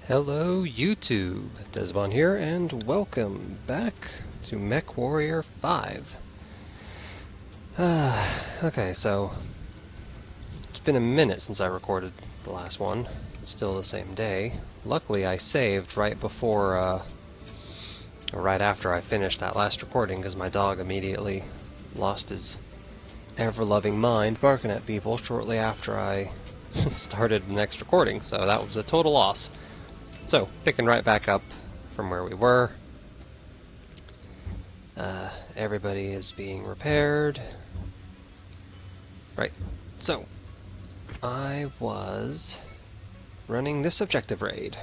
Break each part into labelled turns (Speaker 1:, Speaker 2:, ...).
Speaker 1: Hello YouTube, Dezibahn here, and welcome back to Mechwarrior 5. Okay, so it's been a minute since I recorded the last one. It's still the same day. Luckily I saved right before, or right after I finished that last recording, because my dog immediately lost his ever-loving mind barking at people shortly after I started the next recording, so that was a total loss. So, picking right back up from where we were. Everybody is being repaired. Right, so, I was running this objective raid.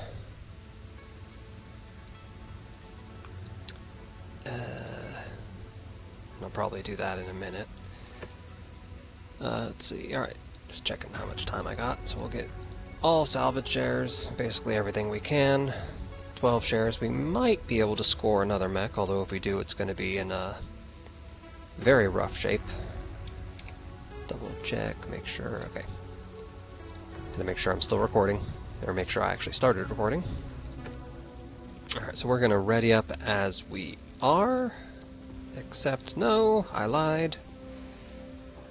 Speaker 1: I'll probably do that in a minute. Let's see, alright, just checking how much time I got, so we'll get all salvage shares, basically everything we can. 12 shares. We might be able to score another mech, although if we do, it's going to be in a very rough shape. Double check, make sure, okay. Gonna make sure I'm still recording, or make sure I actually started recording. Alright, so we're gonna ready up as we are, except no, I lied.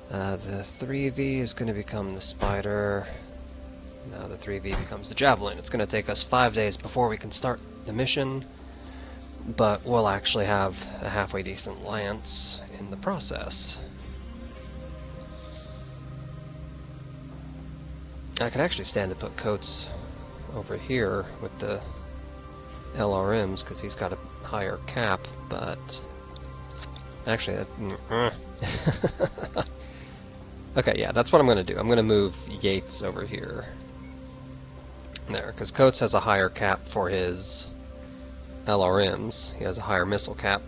Speaker 1: The 3V is gonna become the spider. Now the 3V becomes the javelin. It's going to take us 5 days before we can start the mission, but we'll actually have a halfway decent lance in the process. I could actually stand to put Coates over here with the LRMs because he's got a higher cap, but actually that... Okay, yeah, that's what I'm going to do. I'm going to move Yates over here. There, because Coates has a higher cap for his LRMs. He has a higher missile cap,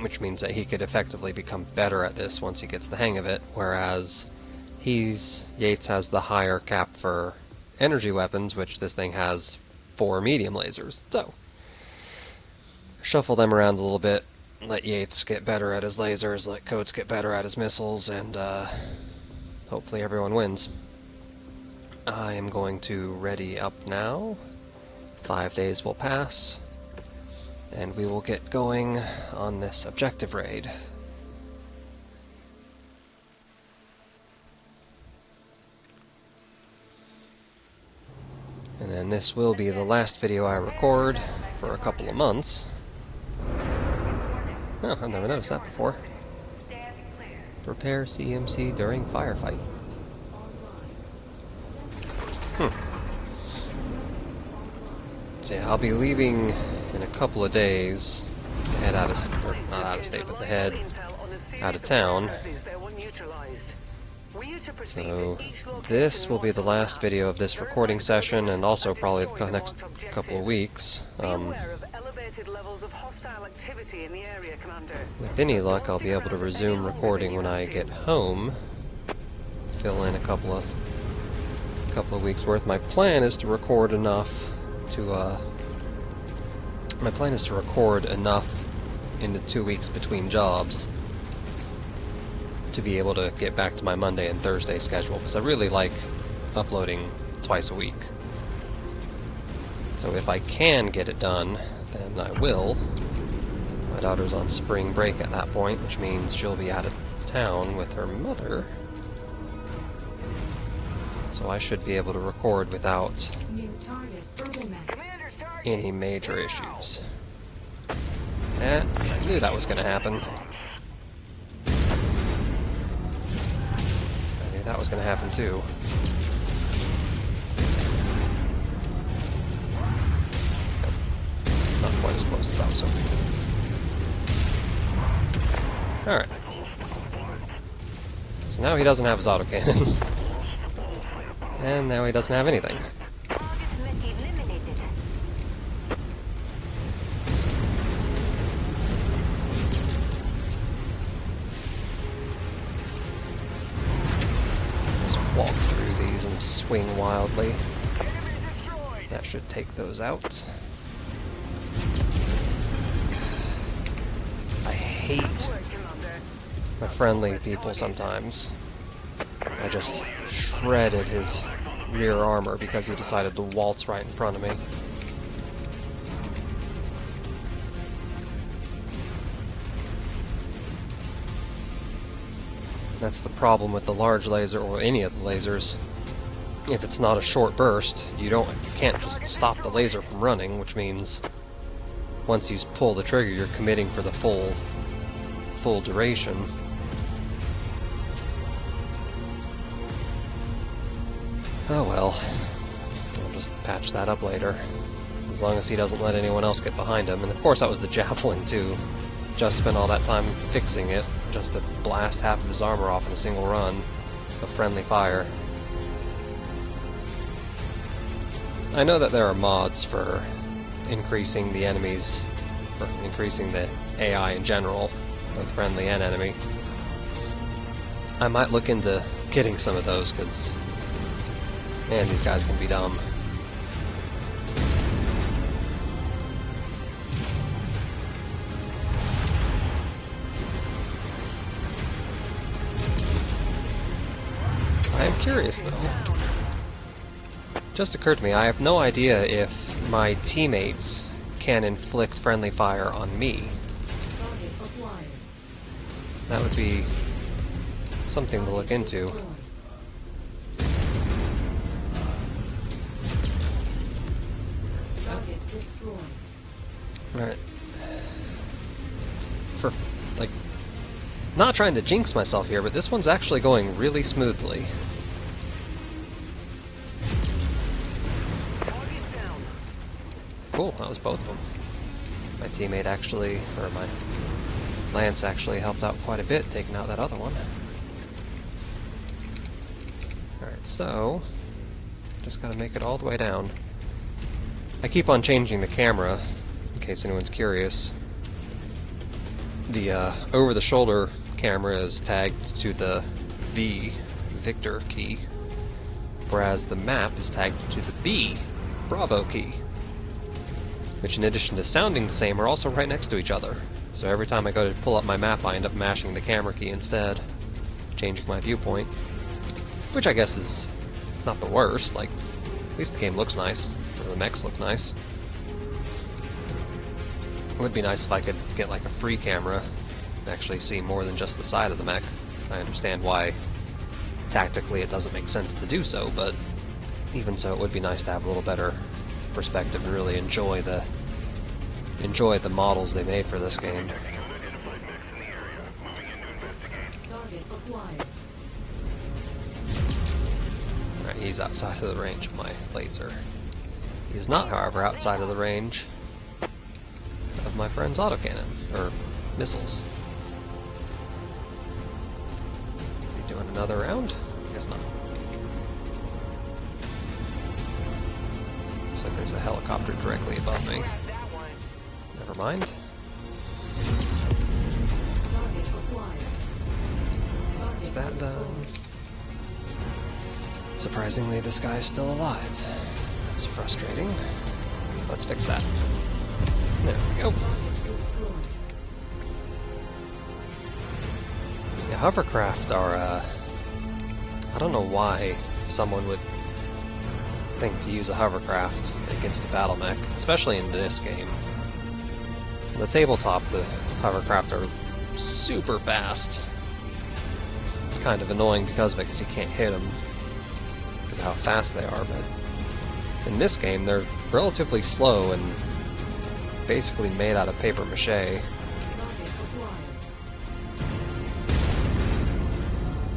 Speaker 1: which means that he could effectively become better at this once he gets the hang of it, whereas Yates has the higher cap for energy weapons, which this thing has 4 medium lasers. So, shuffle them around a little bit, let Yates get better at his lasers, let Coates get better at his missiles, and hopefully everyone wins. I am going to ready up now. 5 days will pass, and we will get going on this objective raid. And then this will be the last video I record for a couple of months. Oh, I've never noticed that before. Prepare CMC during firefight. So yeah, I'll be leaving in a couple of days to head out of, or not out of state, but to head out of town. So this will be the last video of this recording session, and also probably the next couple of weeks. With any luck, I'll be able to resume recording when I get home. Fill in a couple of weeks worth. My plan is to record enough to in the 2 weeks between jobs to be able to get back to my Monday and Thursday schedule, because I really like uploading twice a week. So if I can get it done, then I will. My daughter's on spring break at that point, which means she'll be out of town with her mother. So I should be able to record without any major issues. And I knew that was going to happen. I knew that was going to happen too. Not quite as close as I was hoping. Alright. So now he doesn't have his autocannon. And now he doesn't have anything. Just walk through these and swing wildly. That should take those out. I hate my friendly people sometimes. I just shredded his rear armor because he decided to waltz right in front of me. That's the problem with the large laser, or any of the lasers. If it's not a short burst, you can't just stop the laser from running, which means once you pull the trigger, you're committing for the full duration. Oh well, I'll just patch that up later, as long as he doesn't let anyone else get behind him. And of course that was the javelin too. Just spent all that time fixing it, just to blast half of his armor off in a single run of friendly fire. I know that there are mods for increasing the enemies, or increasing the AI in general, both friendly and enemy. I might look into getting some of those, because, man, these guys can be dumb. I am curious, though. Just occurred to me, I have no idea if my teammates can inflict friendly fire on me. That would be something to look into. Alright. For, like, not trying to jinx myself here, but this one's actually going really smoothly. Cool, that was both of them. My teammate actually, or my Lance actually helped out quite a bit, taking out that other one. Alright, so just gotta make it all the way down. I keep on changing the camera, in case anyone's curious. The over-the-shoulder camera is tagged to the V, Victor key, whereas the map is tagged to the B, Bravo key, which in addition to sounding the same are also right next to each other. So every time I go to pull up my map, I end up mashing the camera key instead, changing my viewpoint, which I guess is not the worst. Like, at least the game looks nice, or the mechs look nice. It would be nice if I could get like a free camera and actually see more than just the side of the mech. I understand why tactically it doesn't make sense to do so, but even so, it would be nice to have a little better perspective and really enjoy the models they made for this game. Alright, he's outside of the range of my laser. He is not, however, outside of the range of my friend's autocannon, or missiles. Is he doing another round? I guess not. Looks like there's a helicopter directly above me. Never mind. Is that done? Surprisingly, this guy is still alive. That's frustrating. Let's fix that. There we go. Yeah, hovercraft are, I don't know why someone would think to use a hovercraft against a battle mech, especially in this game. On the tabletop, the hovercraft are super fast. It's kind of annoying because of it, because you can't hit them because of how fast they are, but in this game they're relatively slow and basically made out of paper mache. Yeah,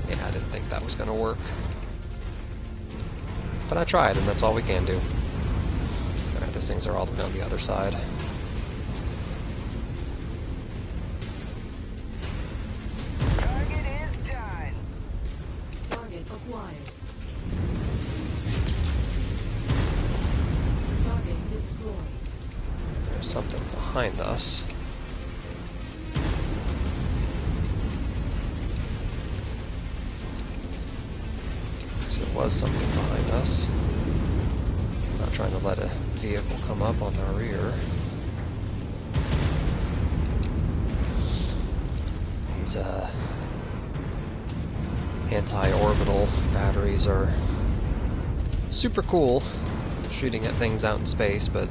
Speaker 1: I didn't think that was going to work. But I tried, and that's all we can do. Alright, those things are all the way on the other side.
Speaker 2: Target is done. Target acquired. Target destroyed.
Speaker 1: There's something behind us. There was something behind us. I'm not trying to let a vehicle come up on our rear. These anti-orbital batteries are super cool, shooting at things out in space, but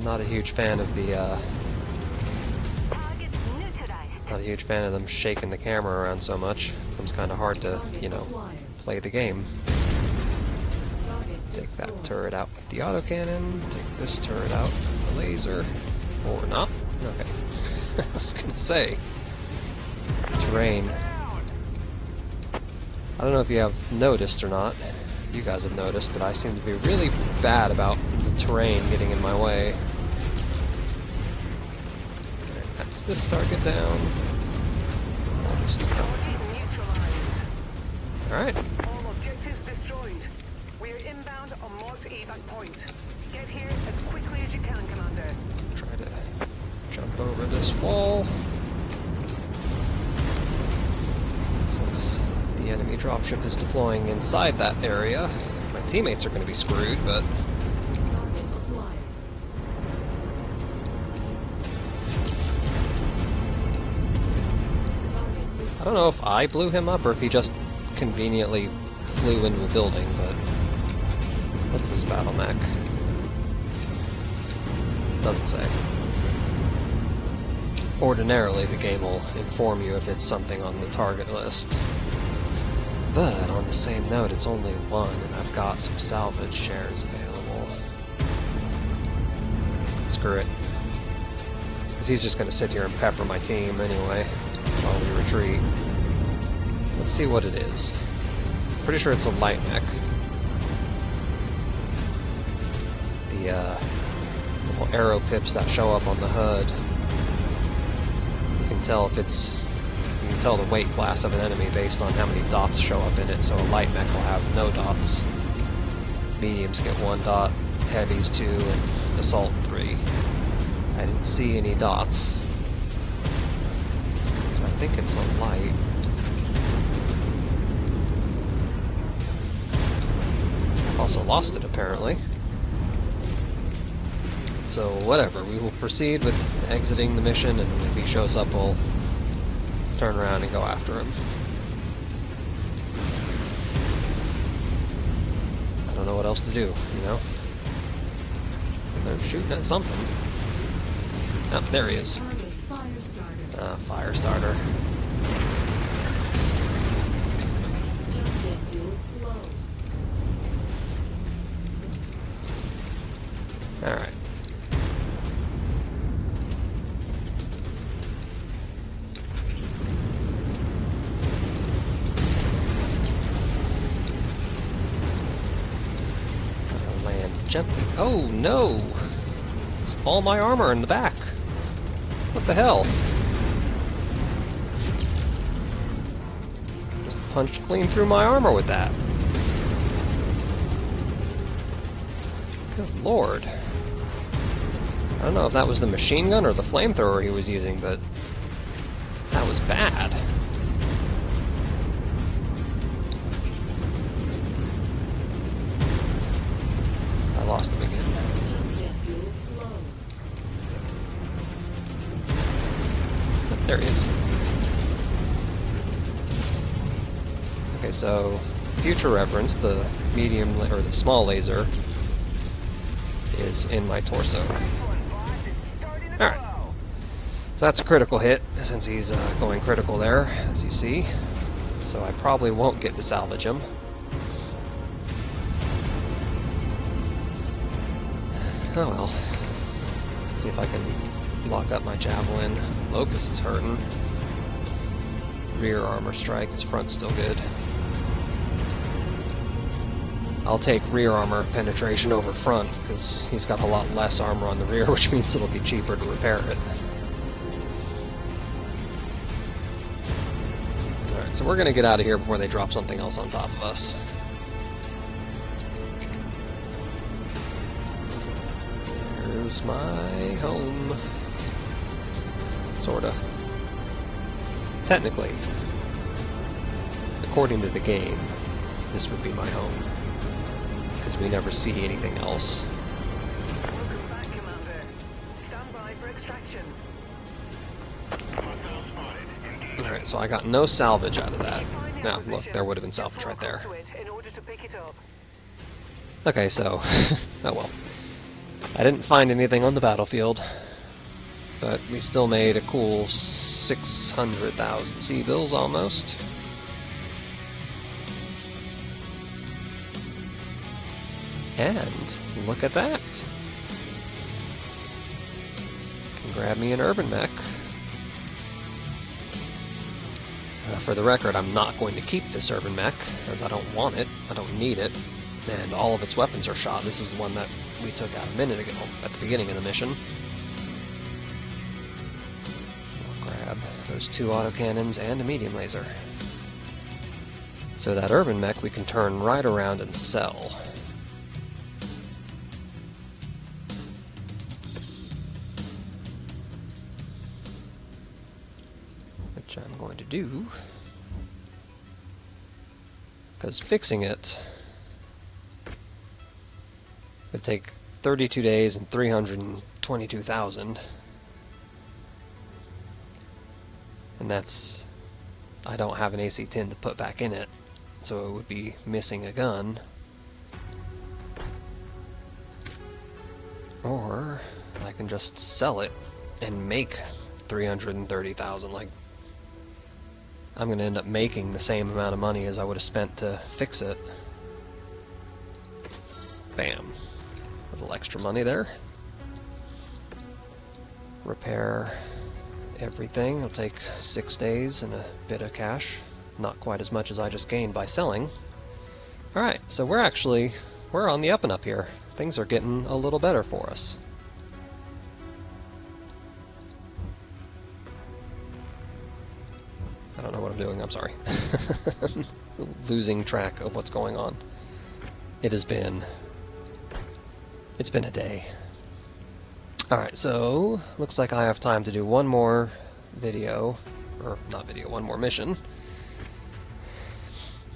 Speaker 1: not a huge fan of the Not a huge fan of them shaking the camera around so much. It becomes kind of hard to, you know, play the game. Take that turret out with the autocannon. Take this turret out with the laser. Or not. Okay. I was gonna say. Terrain. I don't know if you have noticed or not. You guys have noticed, but I seem to be really bad about the terrain getting in my way. Okay, that's this target down. Alright.
Speaker 3: All objectives destroyed. We are inbound on marked evac point. Get here as quickly as you can, Commander.
Speaker 1: Try to jump over this wall. Since the enemy dropship is deploying inside that area, my teammates are going to be screwed, but... I don't know if I blew him up or if he just conveniently flew into a building, but... What's this battle mech? Doesn't say. Ordinarily, the game will inform you if it's something on the target list. But, on the same note, it's only one, and I've got some salvage shares available. Screw it. Because he's just going to sit here and pepper my team anyway, while we retreat. Let's see what it is. Pretty sure it's a light mech. The little arrow pips that show up on the HUD. You can tell if it's... You can tell the weight class of an enemy based on how many dots show up in it, so a light mech will have no dots. Mediums get 1 dot, heavies 2, and assault 3. I didn't see any dots. So I think it's a light. I've also lost it, apparently. So whatever, we will proceed with exiting the mission, and if he shows up, we'll turn around and go after him. I don't know what else to do, you know? They're shooting at something. Oh, there he is. Fire starter. Alright. Gently. Oh no! It's all my armor in the back. What the hell? Just punched clean through my armor with that. Good lord. I don't know if that was the machine gun or the flamethrower he was using, but that was bad. I lost him again. There he is. Okay, so future reference, the medium or the small laser is in my torso. Alright. So that's a critical hit, since he's going critical there, as you see. So I probably won't get to salvage him. Oh well. Let's see if I can lock up my javelin. Locust is hurting. Rear armor strike, his front's still good. I'll take rear armor penetration over front, because he's got a lot less armor on the rear, which means it'll be cheaper to repair it. Alright, so we're gonna get out of here before they drop something else on top of us. Here's my home. Sorta. Technically, according to the game, this would be my home. Because we never see anything else.
Speaker 3: Welcome back, Commander. Stand by for extraction.
Speaker 1: Alright, so I got no salvage out of that. Now, look, there would have been salvage right there.
Speaker 3: In order to pick it up.
Speaker 1: Okay, so, oh well. I didn't find anything on the battlefield, but we still made a cool 600,000 C-bills almost. And look at that. Can grab me an urban mech. For the record, I'm not going to keep this urban mech, as I don't want it, I don't need it, and all of its weapons are shot. This is the one that we took out a minute ago, at the beginning of the mission. I'll grab those 2 autocannons and a medium laser. So that urban mech we can turn right around and sell. Which I'm going to do, because fixing it would take 32 days and 322,000, and that's, I don't have an AC-10 to put back in it, so it would be missing a gun. Or I can just sell it and make 330,000. Like, I'm going to end up making the same amount of money as I would have spent to fix it. Bam. A little extra money there. Repair everything. It'll take 6 days and a bit of cash. Not quite as much as I just gained by selling. Alright, so we're on the up and up here. Things are getting a little better for us. I don't know what I'm doing, I'm sorry. Losing track of what's going on. It's been a day. Alright, so looks like I have time to do one more video, or not video, one more mission.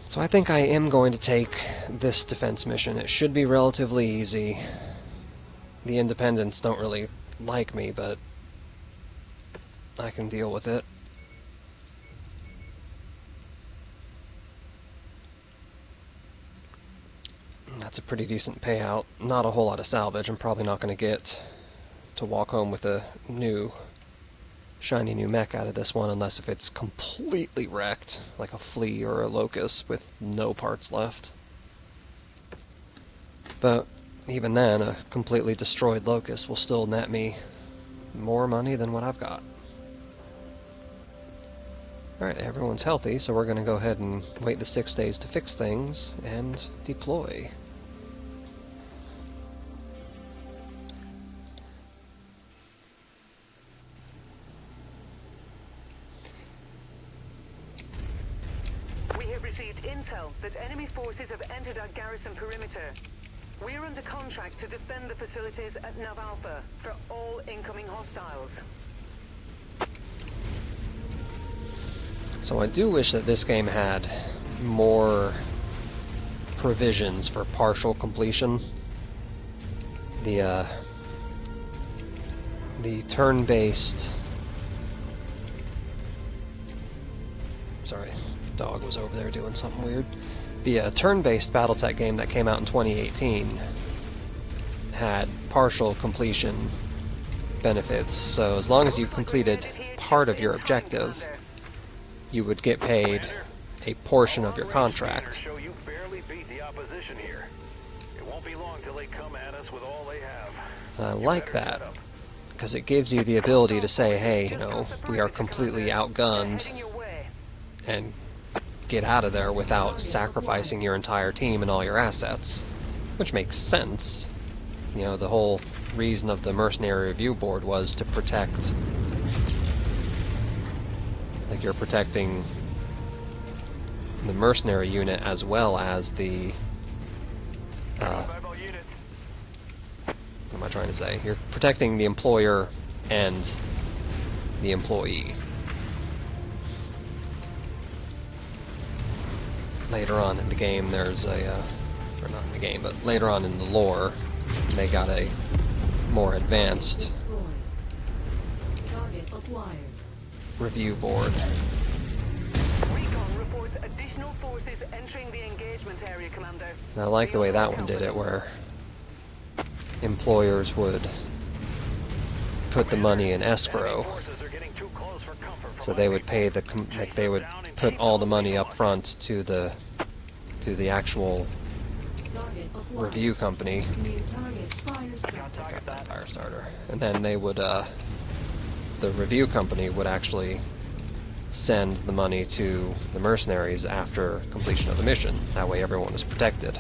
Speaker 1: So I think I am going to take this defense mission. It should be relatively easy. The independents don't really like me, but I can deal with it. That's a pretty decent payout. Not a whole lot of salvage. I'm probably not going to get to walk home with a new, shiny new mech out of this one, unless if it's completely wrecked, like a flea or a locust with no parts left. But even then, a completely destroyed locust will still net me more money than what I've got. Alright, everyone's healthy, so we're going to go ahead and wait the 6 days to fix things and deploy.
Speaker 3: Received intel that enemy forces have entered our garrison perimeter. We are under contract to defend the facilities at Nav Alpha for all incoming hostiles.
Speaker 1: So I do wish that this game had more provisions for partial completion. The turn-based... Sorry. Dog was over there doing something weird. The turn-based Battletech game that came out in 2018 had partial completion benefits, so as long as you completed part of your objective, you would get paid a portion of your contract. I like that, because it gives you the ability to say, hey, you know, we are completely outgunned, and get out of there without sacrificing your entire team and all your assets. Which makes sense. You know, the whole reason of the Mercenary Review Board was to protect... Like, you're protecting the mercenary unit as well as the... what am I trying to say? You're protecting the employer and the employee. Later on in the game, there's a, or not in the game, but later on in the lore, they got a more advanced review board.
Speaker 3: Recon reports additional forces entering the engagement area, Commander.
Speaker 1: And I like the way that one did it, where employers would put the money in escrow. So they would pay like they would put all the money up front to the actual
Speaker 2: Target acquired.
Speaker 1: review company.
Speaker 2: New target fire starter.
Speaker 1: Got that fire starter, and then they would the review company would actually send the money to the mercenaries after completion of the mission. That way everyone was protected.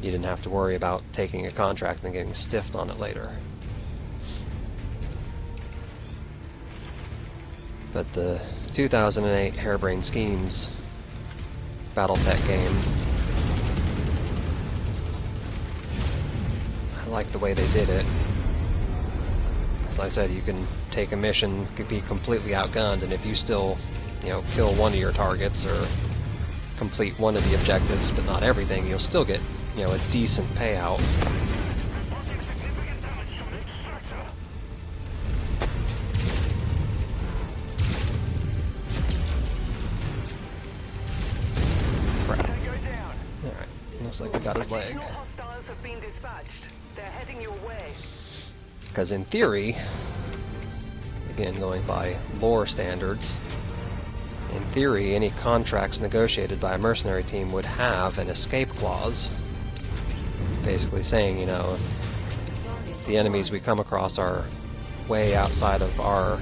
Speaker 1: You didn't have to worry about taking a contract and getting stiffed on it later. But the 2008 Harebrained Schemes Battletech game, I like the way they did it. As I said, you can take a mission, could be completely outgunned, and if you still, kill one of your targets or complete one of the objectives, but not everything, you'll still get, a decent payout. Crap. Alright, looks like we got his leg.
Speaker 3: Additional hostiles have been dispatched. They're heading your way.
Speaker 1: Because in theory, again going by lore standards, in theory any contracts negotiated by a mercenary team would have an escape clause. Basically saying, if the enemies we come across are way outside of our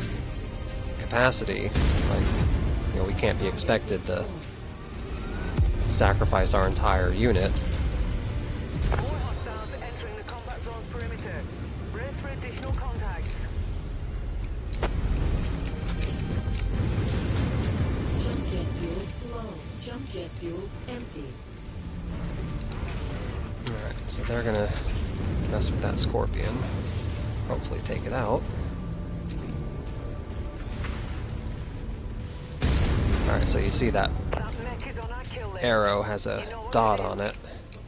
Speaker 1: capacity, like, we can't be expected to sacrifice our entire unit.
Speaker 3: More hostiles entering the combat zone's perimeter. Brace for additional contacts.
Speaker 2: Jump jet fuel low. Jump jet fuel empty.
Speaker 1: Alright, so they're gonna mess with that scorpion. Hopefully take it out. Alright, so you see that
Speaker 3: That mech is on our kill list.
Speaker 1: arrow has a
Speaker 3: You know what
Speaker 1: dot
Speaker 3: to do.
Speaker 1: on it.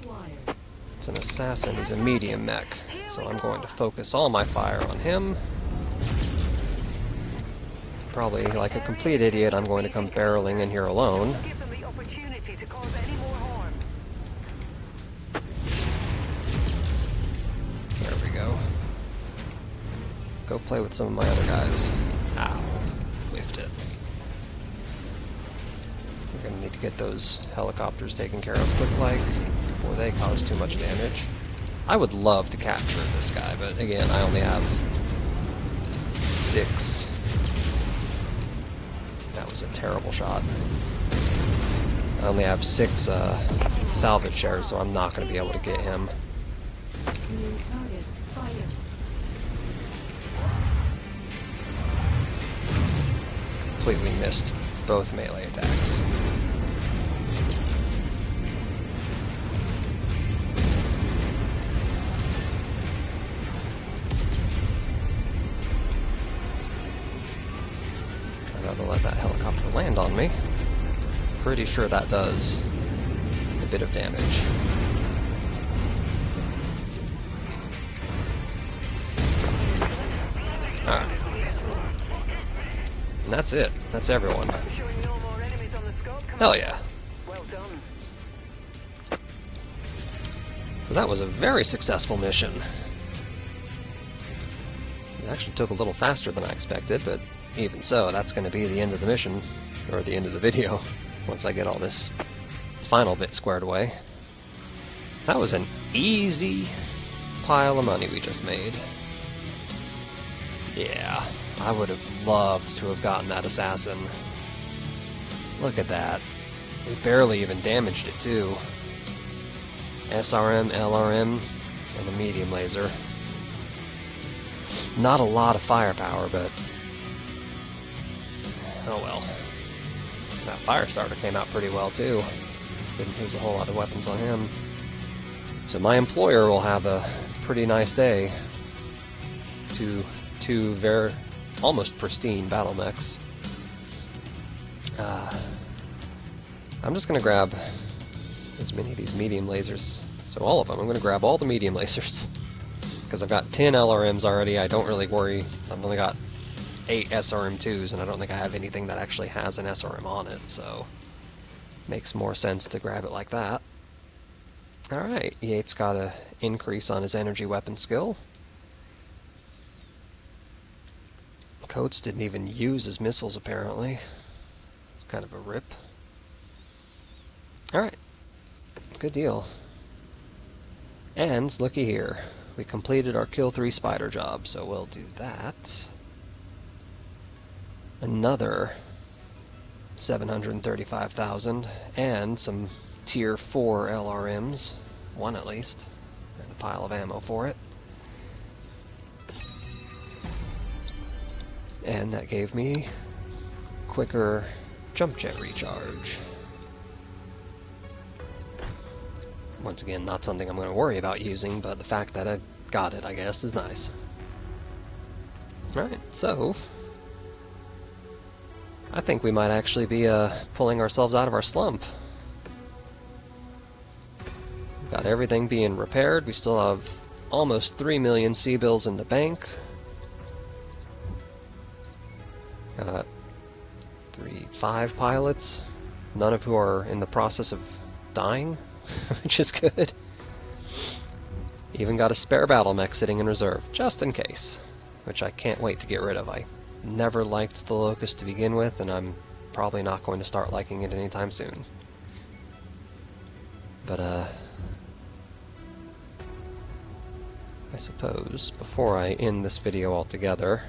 Speaker 2: Acquired.
Speaker 1: It's an assassin, he's a medium mech. So I'm going to focus all my fire on him. Probably like a complete idiot, I'm going to come barreling in here alone.
Speaker 3: Give them the opportunity to cause any more harm.
Speaker 1: There we go. Go play with some of my other guys. Ow. Whiffed it. We're gonna need to get those helicopters taken care of quick-like before they cause too much damage. I would love to capture this guy, but again, I only have 6. That was a terrible shot. I only have 6 salvage shares, so I'm not going to be able to get him.
Speaker 2: New target spider.
Speaker 1: Completely missed both melee attacks. Try not to let that helicopter land on me. Pretty sure that does a bit of damage. Alright. And that's it. That's everyone.
Speaker 3: Showing no more enemies on the scope,
Speaker 1: Hell yeah.
Speaker 3: Well done.
Speaker 1: So that was a very successful mission. It actually took a little faster than I expected, but even so, that's going to be the end of the mission, or the end of the video, once I get all this final bit squared away. That was an easy pile of money we just made. Yeah, I would have loved to have gotten that assassin. Look at that. We barely even damaged it, too. SRM, LRM, and a medium laser. Not a lot of firepower, but oh well. That fire starter came out pretty well too. Didn't use a whole lot of weapons on him. So my employer will have a pretty nice day. Two very almost pristine battle mechs. I'm just gonna grab as many of these medium lasers. So all of them. I'm gonna grab all the medium lasers. Because I've got 10 LRMs already, I don't really worry. I've only got 8 SRM2s, and I don't think I have anything that actually has an SRM on it, so makes more sense to grab it like that. Alright, Yates got an increase on his energy weapon skill. Coates didn't even use his missiles, apparently. It's kind of a rip. Alright. Good deal. And, looky here. We completed our Kill 3 spider job, so we'll do that. Another 735,000, and some Tier 4 LRMs. One at least. And a pile of ammo for it. And that gave me quicker jump jet recharge. Once again, not something I'm going to worry about using, but the fact that I got it, I guess, is nice. Alright, so I think we might actually be pulling ourselves out of our slump. We've got everything being repaired. We still have almost 3 million C-bills in the bank. Got 5 pilots, none of who are in the process of dying, which is good. Even got a spare battle mech sitting in reserve, just in case, which I can't wait to get rid of. I never liked the Locust to begin with, and I'm probably not going to start liking it anytime soon. But, I suppose, before I end this video altogether,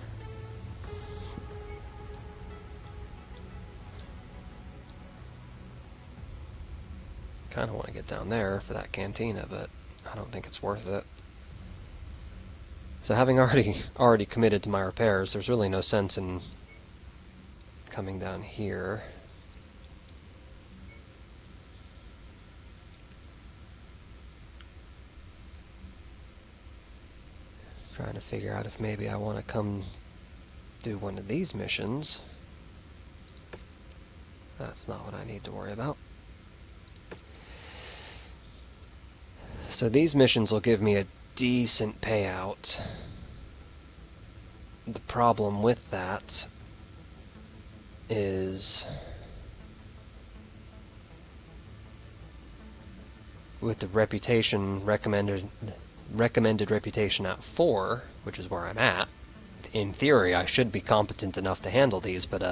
Speaker 1: kind of want to get down there for that cantina, but I don't think it's worth it. So having already committed to my repairs, there's really no sense in coming down here. Trying to figure out if maybe I want to come do one of these missions. That's not what I need to worry about. So these missions will give me a decent payout. The problem with that is with the reputation recommended reputation at 4, which is where I'm at. In theory, I should be competent enough to handle these, but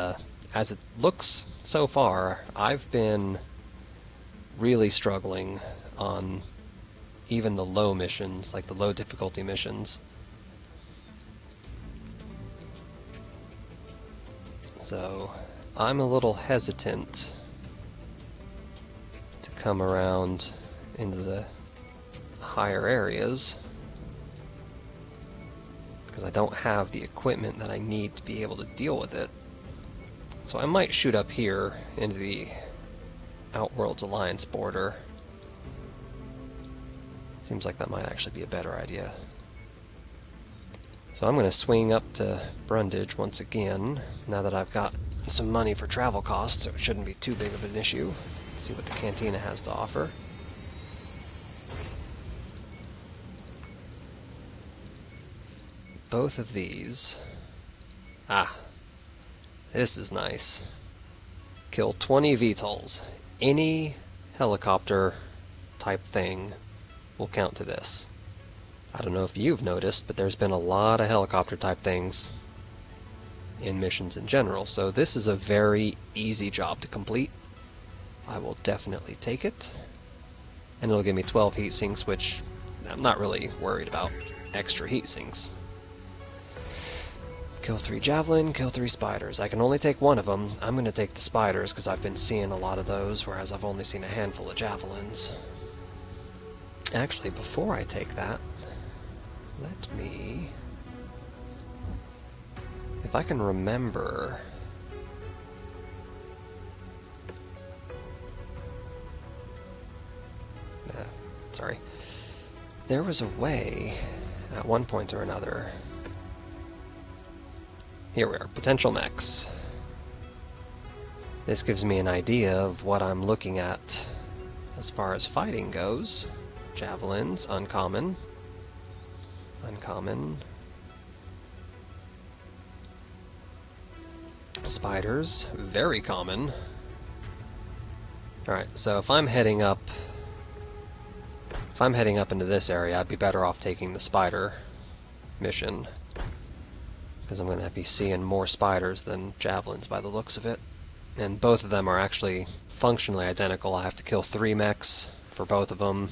Speaker 1: as it looks so far, I've been really struggling on even the low missions, like the low difficulty missions. So I'm a little hesitant to come around into the higher areas because I don't have the equipment that I need to be able to deal with it. So I might shoot up here into the Outworlds Alliance border. Seems like that might actually be a better idea. So I'm going to swing up to Brundage once again, now that I've got some money for travel costs, so it shouldn't be too big of an issue. See what the cantina has to offer. Both of these... Ah, this is nice. Kill 20 VTOLs. Any helicopter type thing will count to this. I don't know if you've noticed, but there's been a lot of helicopter type things in missions in general, so this is a very easy job to complete. I will definitely take it. And it'll give me 12 heat sinks, which I'm not really worried about extra heat sinks. Kill 3 Javelin, kill 3 Spiders. I can only take one of them. I'm going to take the Spiders because I've been seeing a lot of those, whereas I've only seen a handful of Javelins. Actually, before I take that, let me... If I can remember... Sorry. There was a way, at one point or another... Here we are, potential mechs. This gives me an idea of what I'm looking at as far as fighting goes. Javelins, uncommon. Uncommon. Spiders, very common. Alright, so if I'm heading up into this area, I'd be better off taking the Spider mission. because I'm going to be seeing more spiders than javelins by the looks of it. And both of them are actually functionally identical. I have to kill 3 mechs for both of them.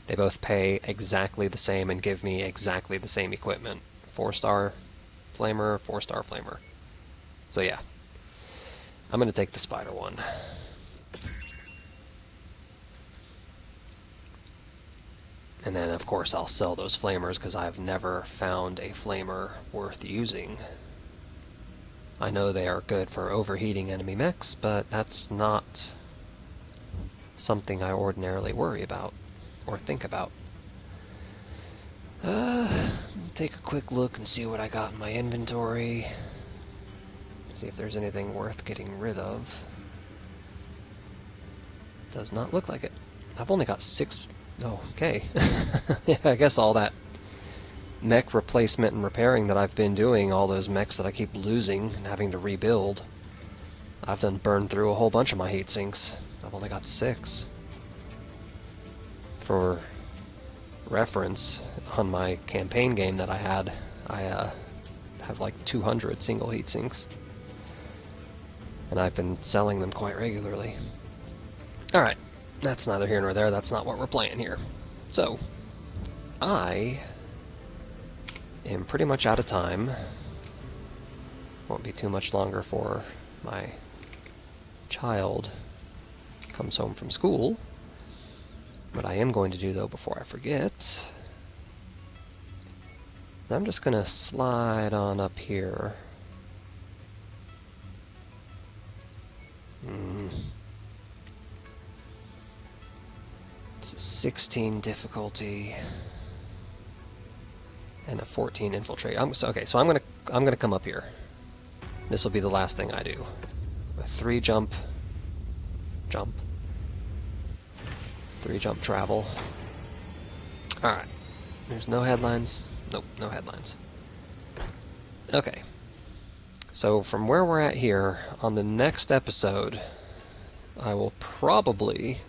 Speaker 1: They both pay exactly the same and give me exactly the same equipment. 4-star flamer, 4-star flamer. So yeah, I'm going to take the spider one. And then of course I'll sell those flamers because I've never found a flamer worth using. I know they are good for overheating enemy mechs, but that's not something I ordinarily worry about or think about. Take a quick look and see what I got in my inventory. See if there's anything worth getting rid of. Does not look like it. I've only got 6... Oh, okay. Yeah, I guess all that mech replacement and repairing that I've been doing, all those mechs that I keep losing and having to rebuild, I've done burned through a whole bunch of my heat sinks. I've only got 6. For reference, on my campaign game that I had, I have like 200 single heat sinks. And I've been selling them quite regularly. Alright, that's neither here nor there, that's not what we're playing here. So, I am pretty much out of time. Won't be too much longer for my child comes home from school. What I am going to do, though, before I forget, I'm just going to slide on up here. It's a 16 difficulty and a 14 infiltrate. Okay, so I'm gonna come up here. This will be the last thing I do. A 3 jump, 3 jump travel. Alright. There's no headlines. Nope, no headlines. Okay. So from where we're at here, on the next episode, I will probably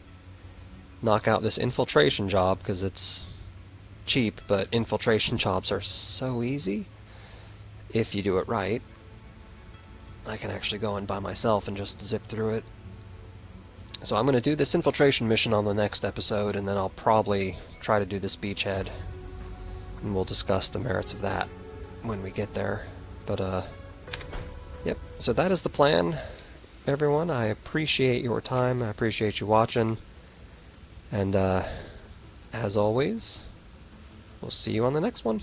Speaker 1: knock out this infiltration job, because it's cheap, but infiltration jobs are so easy if you do it right. I can actually go in by myself and just zip through it. So I'm going to do this infiltration mission on the next episode, and then I'll probably try to do this beachhead, and we'll discuss the merits of that when we get there. But yep, so that is the plan, everyone. I appreciate your time, I appreciate you watching, and as always, we'll see you on the next one.